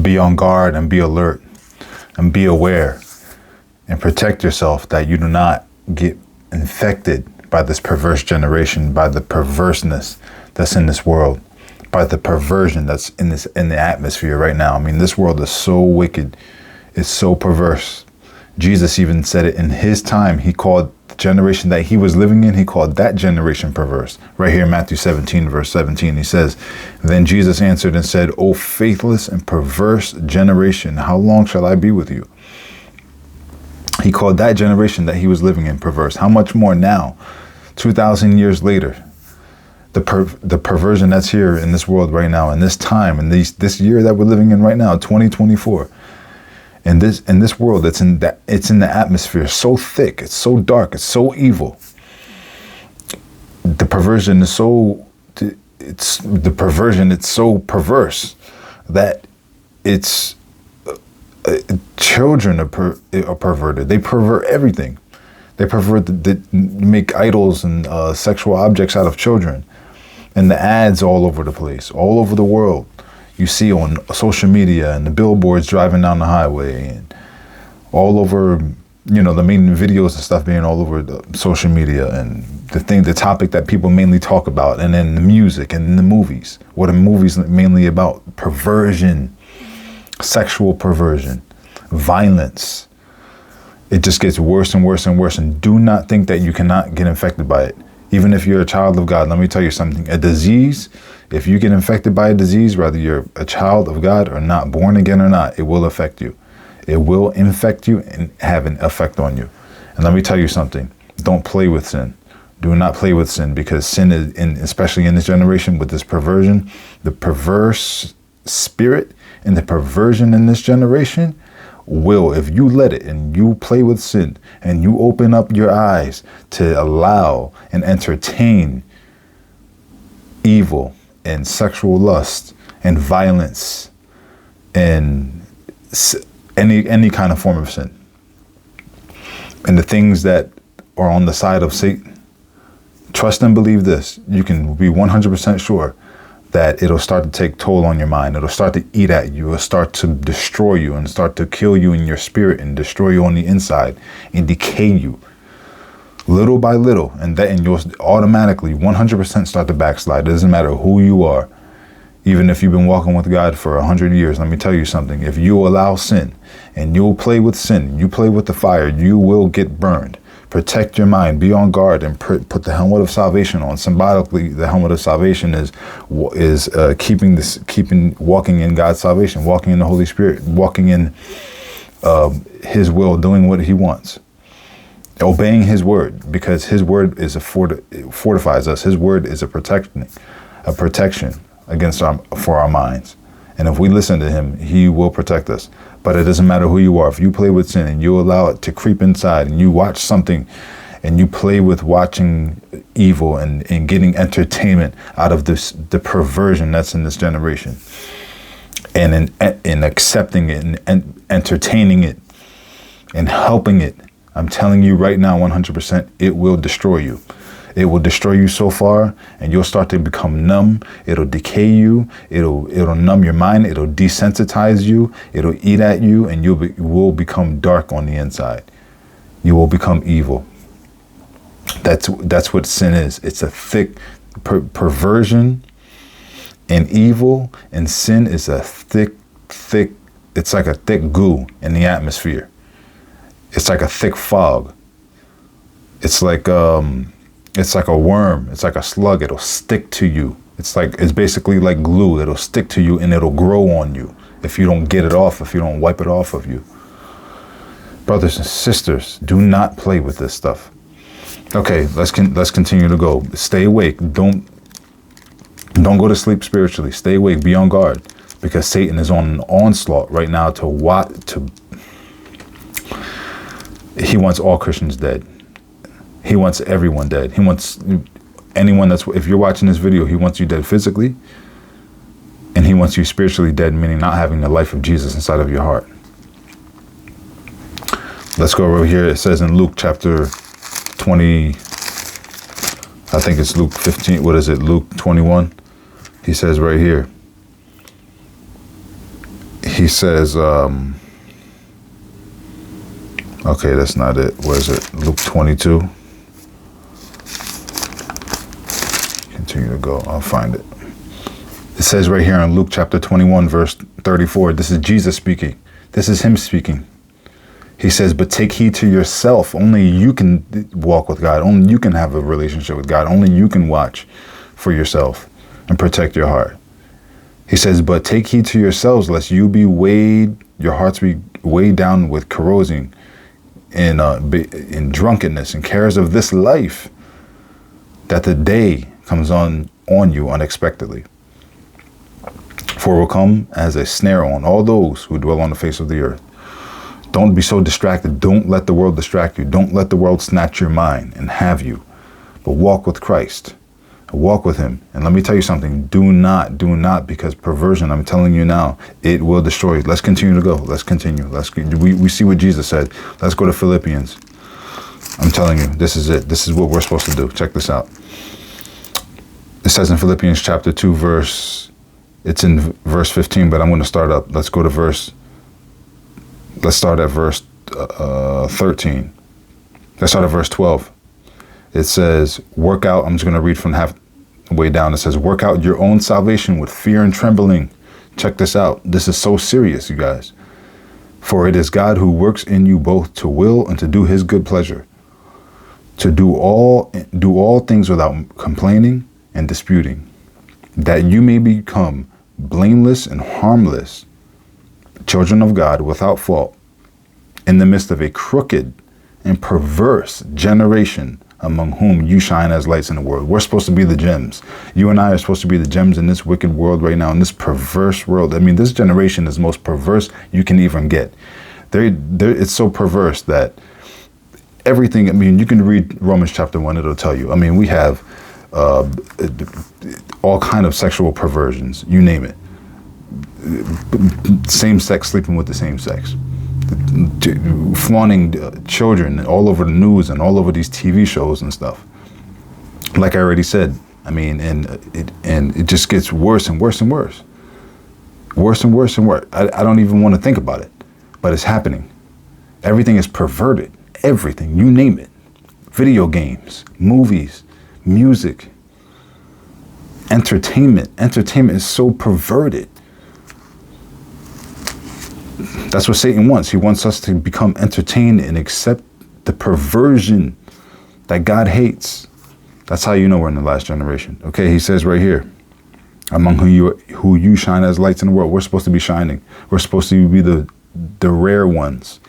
be on guard and be alert and be aware and protect yourself that you do not get infected by this perverse generation, by the perverseness that's in this world, by the perversion that's in the atmosphere right now. I mean, this world is so wicked. It's so perverse. Jesus even said it in his time. He called the generation that he was living in, he called that generation perverse. Right here in Matthew 17, verse 17, he says, "Then Jesus answered and said, O faithless and perverse generation, how long shall I be with you?" He called that generation that he was living in perverse. How much more now, 2,000 years later, the perversion that's here in this world right now, in this time, in this year that we're living in right now, 2024. In this world, it's in the atmosphere, so thick, it's so dark, it's so evil. The perversion is it's so perverse that it's children are perverted. They pervert everything. They make idols and sexual objects out of children. And the ads all over the place, all over the world. You see on social media and the billboards driving down the highway and all over, the main videos and stuff being all over the social media, and the topic that people mainly talk about, and then the music and the movies. What are movies mainly about? Perversion, sexual perversion, violence. It just gets worse and worse and worse. And do not think that you cannot get infected by it. Even if you're a child of God, let me tell you something. A disease, if you get infected by a disease, whether you're a child of God or not, born again or not, it will affect you. It will infect you and have an effect on you. And let me tell you something. Don't play with sin. Do not play with sin, because sin is, especially in this generation with this perversion, the perverse spirit and the perversion in this generation will, if you let it and you play with sin and you open up your eyes to allow and entertain evil and sexual lust and violence and any kind of form of sin, and the things that are on the side of Satan, trust and believe this. You can be 100% sure that it'll start to take toll on your mind. It'll start to eat at you. It'll start to destroy you and start to kill you in your spirit and destroy you on the inside and decay you little by little. And you'll automatically 100% start to backslide. It doesn't matter who you are. Even if you've been walking with God for 100 years, let me tell you something. If you allow sin and you'll play with sin, you play with the fire, you will get burned. Protect your mind, be on guard, and put the helmet of salvation on. Symbolically, the helmet of salvation is walking in God's salvation, walking in the Holy Spirit, walking in His will, doing what He wants, obeying His word, because His word is fortifies us. His word is a protection for our minds. And if we listen to Him, He will protect us. But it doesn't matter who you are. If you play with sin and you allow it to creep inside, and you watch something and you play with watching evil and getting entertainment out of the perversion that's in this generation, and in accepting it and entertaining it and helping it, I'm telling you right now, 100%, it will destroy you. It will destroy you so far, and you'll start to become numb. It'll decay you. It'll numb your mind. It'll desensitize you. It'll eat at you, and you will become dark on the inside. You will become evil. That's what sin is. It's a thick perversion, and evil and sin is a thick. It's like a thick goo in the atmosphere. It's like a thick fog. It's like a worm. It's like a slug. It'll stick to you. It's basically like glue. It'll stick to you and it'll grow on you if you don't get it off, if you don't wipe it off of you. Brothers and sisters, do not play with this stuff. Okay, let's continue to go. Stay awake. Don't go to sleep spiritually. Stay awake. Be on guard, because Satan is on an onslaught right now he wants all Christians dead. He wants everyone dead. He wants anyone if you're watching this video, he wants you dead physically, and he wants you spiritually dead, meaning not having the life of Jesus inside of your heart. Let's go over here. It says in Luke chapter 20, I think it's Luke 15. What is it? Luke 21. He says right here, he says, okay, that's not it. Where is it? Luke 22. Continue to go. I'll find it. It says right here in Luke chapter 21, verse 34. This is Jesus speaking. This is him speaking. He says, but take heed to yourself. Only you can walk with God. Only you can have a relationship with God. Only you can watch for yourself and protect your heart. He says, but take heed to yourselves, lest you be your hearts be weighed down with corrosing in drunkenness and cares of this life, that the day comes on you unexpectedly. For it will come as a snare on all those who dwell on the face of the earth. Don't be so distracted. Don't let the world distract you. Don't let the world snatch your mind and have you. But walk with Christ. Walk with him. And let me tell you something. Do not, because perversion, I'm telling you now, it will destroy you. Let's continue to go. Let's continue. We see what Jesus said. Let's go to Philippians. I'm telling you, this is it. This is what we're supposed to do. Check this out. It says in Philippians chapter 2, it's in verse 15, but I'm going to start up. Let's start at verse 13. Let's start at verse 12. It says, work out. I'm just going to read from halfway down. It says, work out your own salvation with fear and trembling. Check this out. This is so serious, you guys. For it is God who works in you both to will and to do his good pleasure, to do all things without complaining and disputing, that you may become blameless and harmless, children of God without fault, in the midst of a crooked and perverse generation, among whom you shine as lights in the world. We're supposed to be the gems. You and I are supposed to be the gems in this wicked world right now, in this perverse world. I mean, this generation is the most perverse you can even get. It's so perverse that everything, I mean, you can read Romans chapter 1, it'll tell you. I mean, we have all kind of sexual perversions, you name it. Same sex sleeping with the same sex. Flaunting children all over the news and all over these TV shows and stuff. Like I already said, I mean, and it just gets worse and worse and worse. Worse and worse and worse. I don't even want to think about it, but it's happening. Everything is perverted. Everything, you name it. Video games, movies, music, entertainment. Entertainment is so perverted. That's what Satan wants. He wants us to become entertained and accept the perversion that God hates. That's how you know we're in the last generation. Okay, he says right here, among who you shine as lights in the world. We're supposed to be shining. We're supposed to be the rare ones,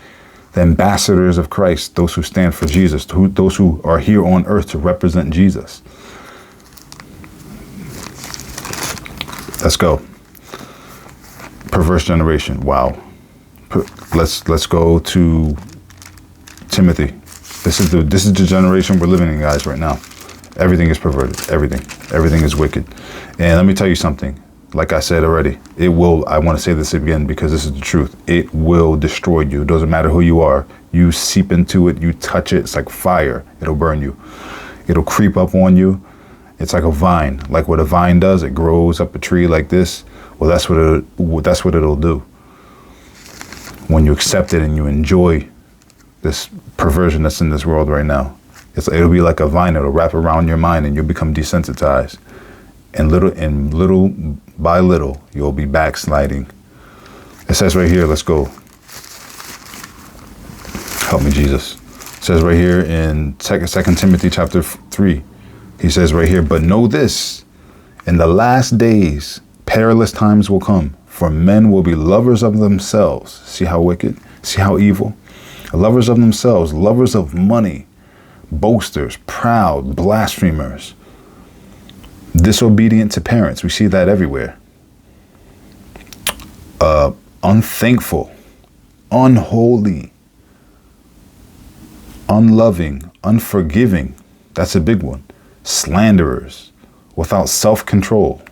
the ambassadors of Christ, those who stand for Jesus, those who are here on earth to represent Jesus. Let's go. Perverse generation. Wow. Let's go to Timothy. This is the generation we're living in, guys, right now. Everything is perverted. Everything is wicked. And let me tell you something. Like I said already, I want to say this again because this is the truth. It will destroy you. It doesn't matter who you are. You seep into it, you touch it, it's like fire. It'll burn you. It'll creep up on you. It's like a vine. Like what a vine does, it grows up a tree like this. Well, that's what it'll do. When you accept it and you enjoy this perversion that's in this world right now, it'll be like a vine. It'll wrap around your mind and you'll become desensitized. And little by little, you'll be backsliding. It says right here, let's go. Help me, Jesus. It says right here in 2 Timothy chapter 3, he says right here, but know this, in the last days, perilous times will come. For men will be lovers of themselves. See how wicked? See how evil? Lovers of themselves, lovers of money, boasters, proud, blasphemers, disobedient to parents. We see that everywhere. Unthankful, unholy, unloving, unforgiving. That's a big one. Slanderers, without self-control.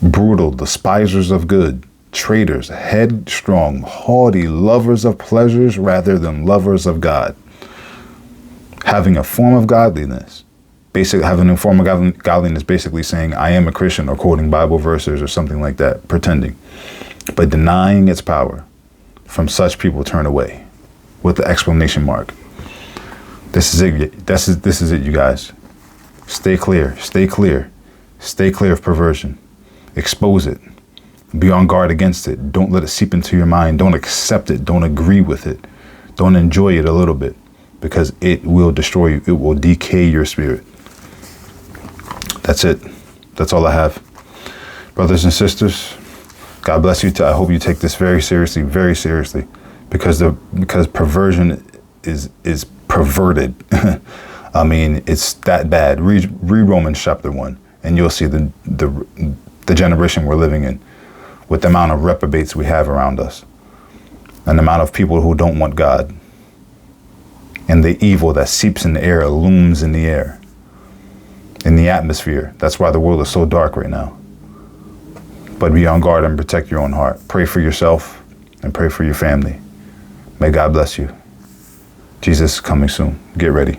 Brutal, despisers of good, traitors, headstrong, haughty, lovers of pleasures rather than lovers of God. Having a form of godliness. Having a form of godliness basically saying, I am a Christian, or quoting Bible verses or something like that, pretending. but denying its power, from such people turn away, with the exclamation mark. This is it. This is it, you guys. Stay clear. Stay clear. Stay clear of perversion. Expose it. Be on guard against it. Don't let it seep into your mind. Don't accept it. Don't agree with it. Don't enjoy it a little bit, because it will destroy you. It will decay your spirit. That's it. That's all I have. Brothers and sisters, God bless you. I hope you take this very seriously, because perversion is perverted. I mean, it's that bad. Read Romans chapter 1, and you'll see the generation we're living in, with the amount of reprobates we have around us, and the amount of people who don't want God, and the evil that seeps in the air, looms in the air, in the atmosphere. That's why the world is so dark right now. But be on guard and protect your own heart. Pray for yourself and pray for your family. May God bless you. Jesus is coming soon. Get ready.